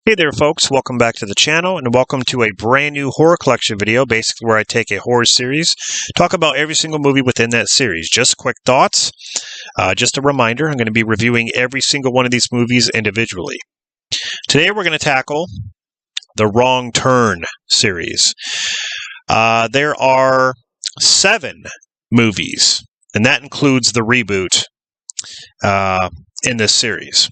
Hey there folks, welcome back to the channel and welcome to a brand new horror collection video, basically where I take a horror series, talk about every single movie within that series. Just quick thoughts. Just a reminder, I'm going to be reviewing every single one of these movies individually. Today we're going to tackle the Wrong Turn series. There are 7 movies, and that includes the reboot in this series.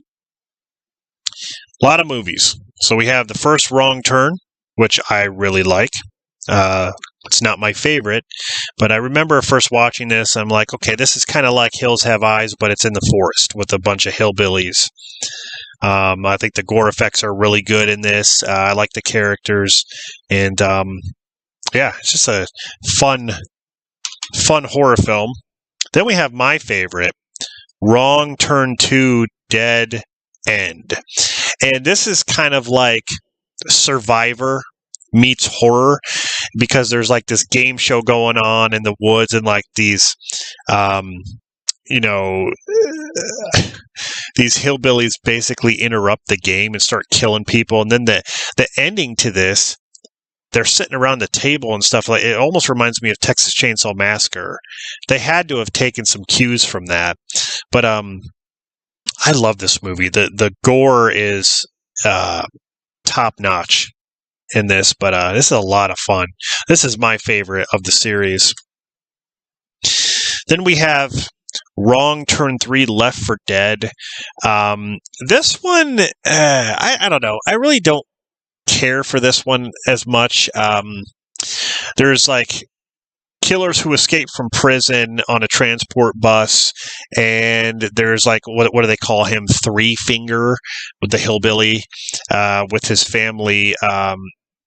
A lot of movies. So we have the first Wrong Turn, which I really like. It's not my favorite, but I remember first watching this, I'm like, okay, this is kind of like Hills Have Eyes, but it's in the forest with a bunch of hillbillies. I think the gore effects are really good in this. I like the characters, and yeah, it's just a fun horror film. Then we have my favorite, Wrong Turn 2: Dead End. And this is kind of like Survivor meets horror, because there's like this game show going on in the woods, and like these these hillbillies basically interrupt the game and start killing people. And then the ending to this, they're sitting around the table and stuff. Like, it almost reminds me of Texas Chainsaw Massacre. They had to have taken some cues from that. But I love this movie. The gore is top notch in this, but this is a lot of fun. This is my favorite of the series. Then we have Wrong Turn 3: Left for Dead. This one, I don't know. I really don't care for this one as much. There's like killers who escape from prison on a transport bus, and there's like, what do they call him? Three Finger, with the hillbilly, with his family.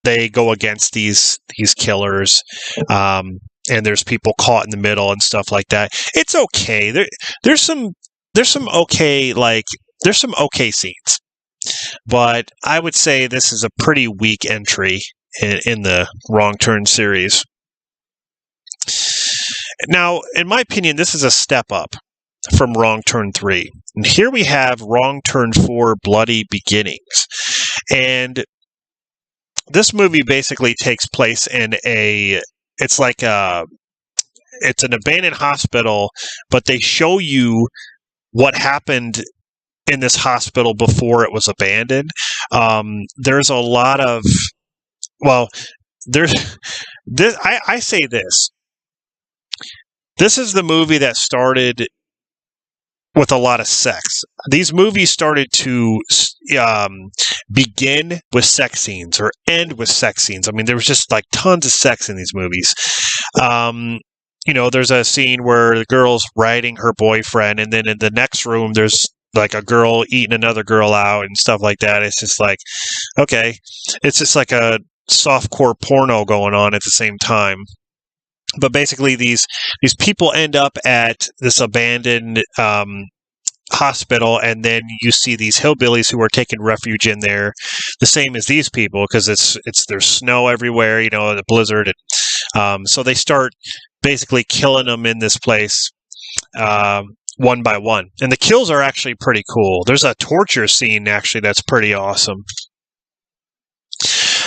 They go against these killers, and there's people caught in the middle and stuff like that. It's okay. There's some okay scenes, but I would say this is a pretty weak entry in the Wrong Turn series. Now, in my opinion, this is a step up from Wrong Turn 3. And here we have Wrong Turn 4: Bloody Beginnings. And this movie basically takes place in it's an abandoned hospital, but they show you what happened in this hospital before it was abandoned. There's a lot of, I say this. This is the movie that started with a lot of sex. These movies started to begin with sex scenes or end with sex scenes. I mean, there was just like tons of sex in these movies. There's a scene where the girl's riding her boyfriend, and then in the next room, there's like a girl eating another girl out and stuff like that. It's just like, okay, it's just like a softcore porno going on at the same time. But basically, these people end up at this abandoned hospital, and then you see these hillbillies who are taking refuge in there, the same as these people, because there's snow everywhere, the blizzard, and so they start basically killing them in this place one by one. And the kills are actually pretty cool. There's a torture scene actually that's pretty awesome.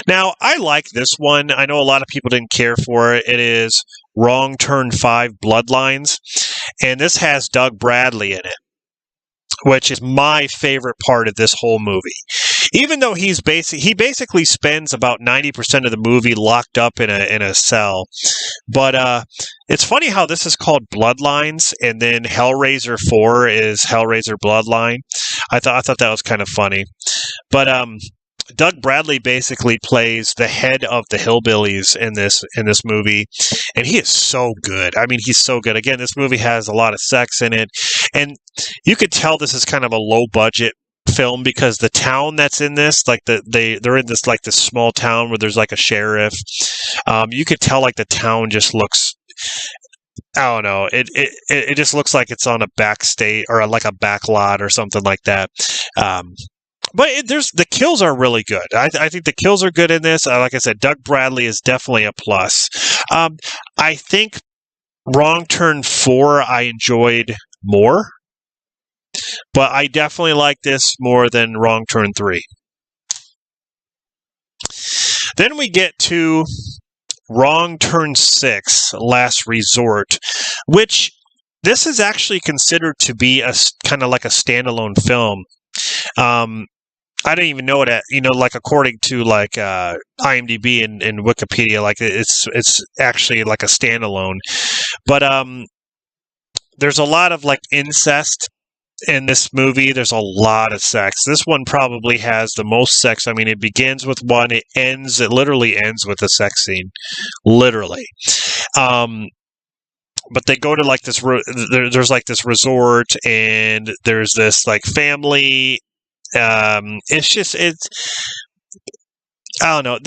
Now, I like this one. I know a lot of people didn't care for it. It is Wrong Turn 5: Bloodlines, and this has Doug Bradley in it, which is my favorite part of this whole movie. Even though he basically spends about 90% of the movie locked up in a cell. But it's funny how this is called Bloodlines, and then Hellraiser 4 is Hellraiser Bloodline. I thought that was kind of funny. But Doug Bradley basically plays the head of the hillbillies in this movie, and he is so good. I mean, he's so good. Again, this movie has a lot of sex in it, and you could tell this is kind of a low budget film, because the town that's in this, like they're in this like this small town where there's like a sheriff. You could tell like the town just looks, I don't know. It just looks like it's on a backstate or like a back lot or something like that. But the kills are really good. I think the kills are good in this. Like I said, Doug Bradley is definitely a plus. I think Wrong Turn 4 I enjoyed more, but I definitely like this more than Wrong Turn 3. Then we get to Wrong Turn 6, Last Resort, which this is actually considered to be a kind of like a standalone film. I didn't even know it, like according to like IMDb and Wikipedia, like it's actually like a standalone. But there's a lot of like incest in this movie. There's a lot of sex. This one probably has the most sex. I mean, it begins with one, it literally ends with a sex scene, literally. But they go to like this. There's like this resort, and there's this like family. It's I don't know.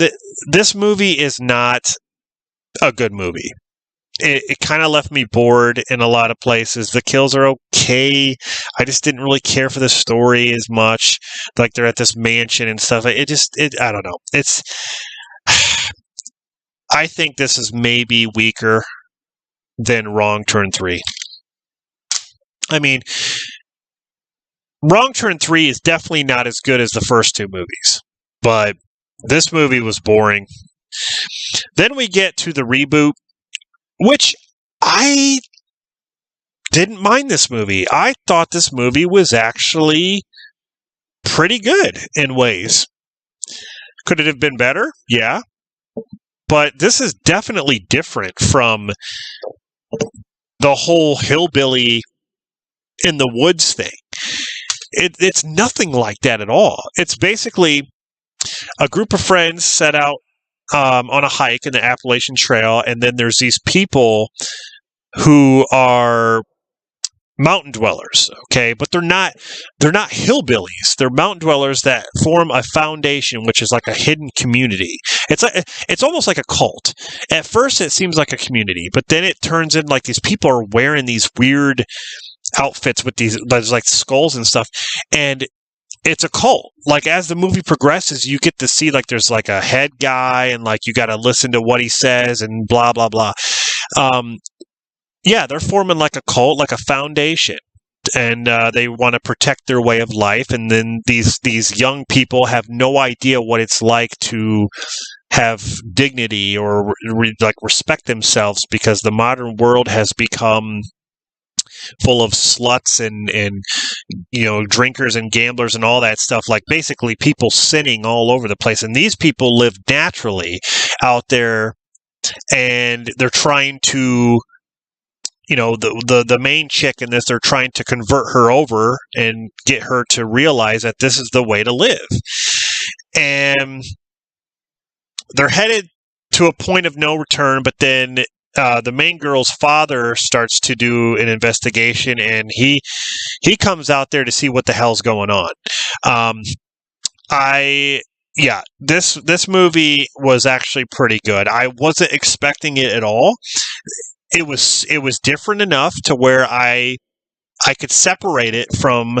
This movie is not a good movie. It kind of left me bored in a lot of places. The kills are okay. I just didn't really care for the story as much. Like they're at this mansion and stuff. I don't know. I think this is maybe weaker than Wrong Turn 3. I mean, Wrong Turn 3 is definitely not as good as the first two movies, but this movie was boring. Then we get to the reboot, which I didn't mind this movie. I thought this movie was actually pretty good in ways. Could it have been better? Yeah. But this is definitely different from the whole hillbilly in the woods thing. It's nothing like that at all. It's basically a group of friends set out on a hike in the Appalachian Trail, and then there's these people who are mountain dwellers, okay? But they're not hillbillies. They're mountain dwellers that form a foundation, which is like a hidden community. It's almost like a cult. At first, it seems like a community, but then it turns in like these people are wearing these weird outfits with there's like skulls and stuff, and it's a cult. Like as the movie progresses, you get to see like there's like a head guy, and like you got to listen to what he says and blah blah blah. Yeah, they're forming like a cult, like a foundation, and they want to protect their way of life. And then these young people have no idea what it's like to have dignity or like respect themselves, because the modern world has become full of sluts and drinkers and gamblers and all that stuff. Like basically people sinning all over the place, and these people live naturally out there, and they're trying to, the main chick in this, they're trying to convert her over and get her to realize that this is the way to live. And they're headed to a point of no return, but then the main girl's father starts to do an investigation, and he comes out there to see what the hell's going on. This movie was actually pretty good. I wasn't expecting it at all. It was different enough to where I could separate it from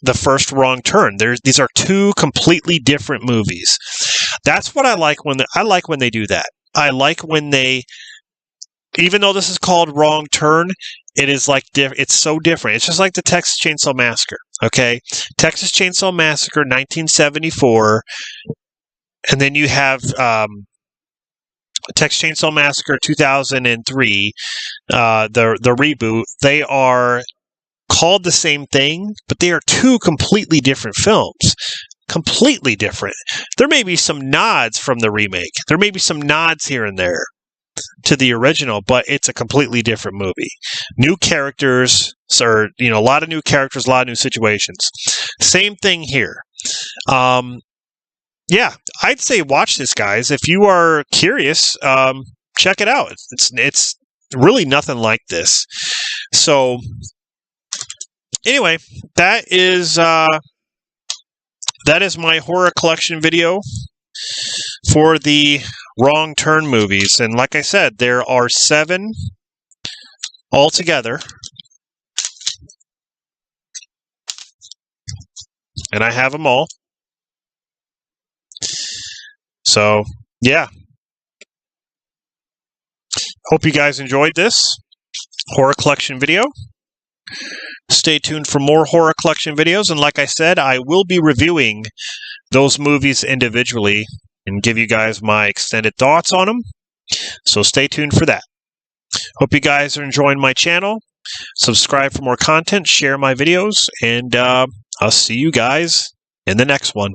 the first Wrong Turn. These are two completely different movies. That's what I like when they do that. I like when they, even though this is called Wrong Turn, it is like it's so different. It's just like the Texas Chainsaw Massacre. Okay, Texas Chainsaw Massacre, 1974, and then you have Texas Chainsaw Massacre, 2003, the reboot. They are called the same thing, but they are two completely different films. Completely different. There may be some nods from the remake. There may be some nods here and there to the original, but it's a completely different movie. New characters, a lot of new characters, a lot of new situations. Same thing here. Yeah, I'd say watch this, guys. If you are curious, check it out. It's really nothing like this. So anyway, that is my horror collection video for the Wrong Turn movies. And like I said, there are 7 altogether. And I have them all. So, yeah. Hope you guys enjoyed this horror collection video. Stay tuned for more horror collection videos, and like I said, I will be reviewing those movies individually and give you guys my extended thoughts on them. So stay tuned for that. Hope you guys are enjoying my channel. Subscribe for more content, share my videos, and I'll see you guys in the next one.